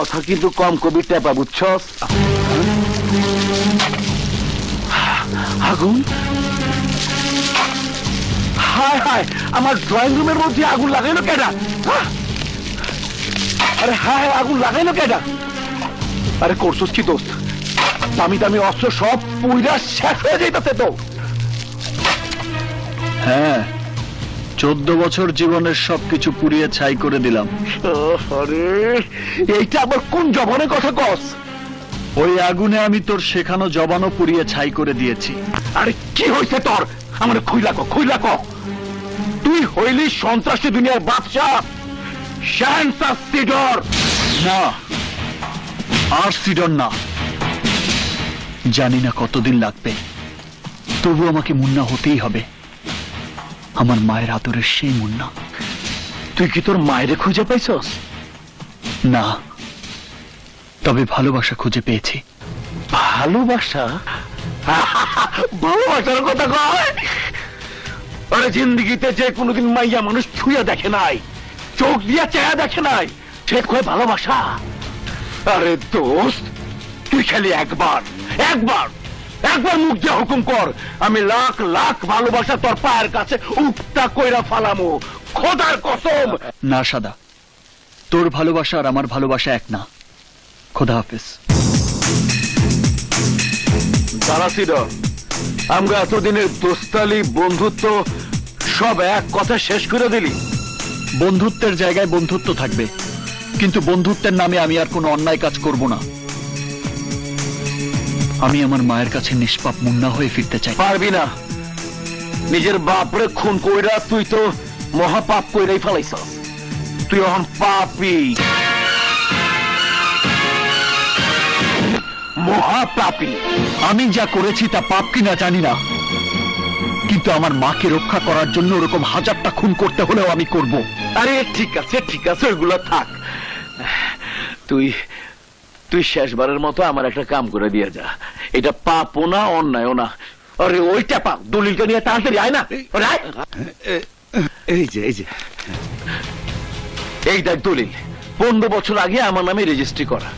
কথা কিন্তু কম কবি টেপা, বুঝছস? আগুন, হায় হায়, আমার ড্রয়িং রুমের মধ্যে আগুন লাগাইলো কেডা? আরে হায়, আগুন লাগাইলো কেডা? আরে করছস কি দোস্ত? দামি দামি অস্ত্র সব পুইরা শেষ হয়ে যাইতেছে তো। হ্যাঁ, 14 বছর জীবনের সবকিছু পুড়িয়ে ছাই করে দিলাম। আরে এইটা আবার কোন জবানের কথা কস? ওই আগুনে আমি তোর শেখানো জবানও পুড়িয়ে ছাই করে দিয়েছি। আরে কি হয়েছে তোর? আমার খুইলা ক। তুই হইলি সন্ত্রাসী দুনিয়ার বাদশাহ, শাহনশাহ সিডর। না, আর সিডর না। জানি না কতদিন লাগবে, তবু আমাকে মুন্না হতেই হবে। আমার মায়ের আদরের সেই মুন্না। তুই কি তোর মায়েরে খুঁজে পাইছস? না, তবে ভালোবাসা খুঁজে পেয়েছি। ভালোবাসা? ভালোবাসার কথা কয়? আরে জিন্দিগিতে যে কোনোদিন মাইয়া মানুষ ছুঁয়া দেখে নাই, চোখ দিয়া চেয়া দেখে নাই, সে কয় ভালোবাসা? আরে দোস্ত, তুই খালি একবার মুখ দিয়ে হুকুম কর, আমি লাখ লাখ ভালোবাসা তোর পায়ের কাছে উক্তা কইরা ফালামু, খোদার কসম। না সাদা, তোর ভালোবাসা আর আমার ভালোবাসা এক না। খোদা হাফেজ। দাঁড়া সিডর, আমরা এতদিনের দোস্তালি বন্ধুত্ব সব এক কথা শেষ করে দিলি। বন্ধুত্বের জায়গায় বন্ধুত্ব থাকবে, কিন্তু বন্ধুত্বের নামে আমি আর কোনো অন্যায় কাজ করব না। আমি আমার মায়ের কাছে নিষ্পাপ মুন্না হয়ে ফিরতে চাই। পারবি না। নিজের বাপরে খুন কইরা তুই তো মহাপাপ কইরাই ফেলাইছস। তুই এখন পাপী, মহাপাপী। আমি যা করেছি তা পাপ কিনা জানি না, কিন্তু আমার মাকে রক্ষা করার জন্য ওরকম হাজারটা খুন করতে হলেও আমি করব। আরে ঠিক আছে, ওইগুলো থাক। তুই শেষবারের মতো আমার একটা কাম করে দিয়ে যা। এটা পাপও না, অন্যায়ও না। আরে ওইটা পাপ, দলিলটা নিয়ে তাড়াতাড়ি আয় না। এই যে এই দেখ দলিল, 15 বছর আগে আমার নামে রেজিস্ট্রি করা।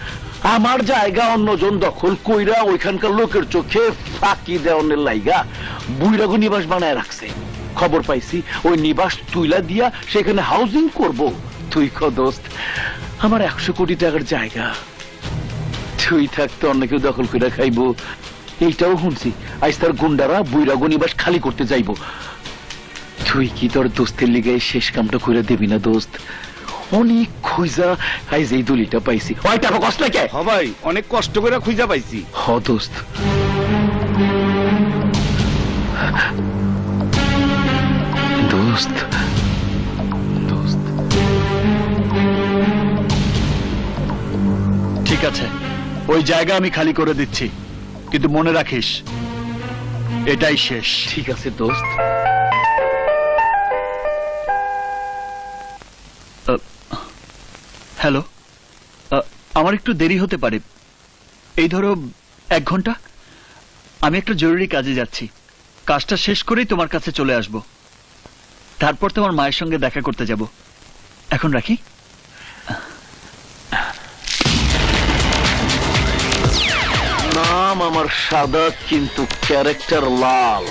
আমার জায়গা অন্যজন দখল কইরা ওইখানকার লোকের চোখে ফাঁকি দেওয়ানের লাইগা বুইরাগো নিবাস বানায় রাখছে। খবর পাইছি ওই নিবাস তুইলা দিয়া সেখানে হাউজিং করব। তুই ক দোস্ত, আমার 100 কোটি টাকার জায়গা, তুই থাকতে অন্য কেউ দখল করে খাইব। এইটাও শুনছি আজ তার গুন্ডারা বুইরাগো নিবাস খালি করতে যাইব। তুই কি তোর দোস্তের লিগে শেষ কামটা করে দিবি না দোস্ত? অনেক খুঁজা আইজ এই দলিটা পাইছি। ওই টাকা কষ্ট কে? হ ভাই, অনেক কষ্ট করে খুঁজা পাইছি। হ দোস্ত। দোস্ত দোস্ত ঠিক আছে, ওই জায়গা আমি খালি করে দিচ্ছি, কিন্তু মনে রাখিস এটাই শেষ। ঠিক আছে দোস্ত। হ্যালো, আমার একটু দেরি হতে পারে, এই ধরো 1 ঘন্টা। আমি একটা জরুরি কাজে যাচ্ছি, কাজটা শেষ করেই তোমার কাছে চলে আসব, তারপর তোমার মায়ের সঙ্গে দেখা করতে যাব। এখন রাখি। নাম আমার সাদা, কিন্তু ক্যারেক্টার লাল।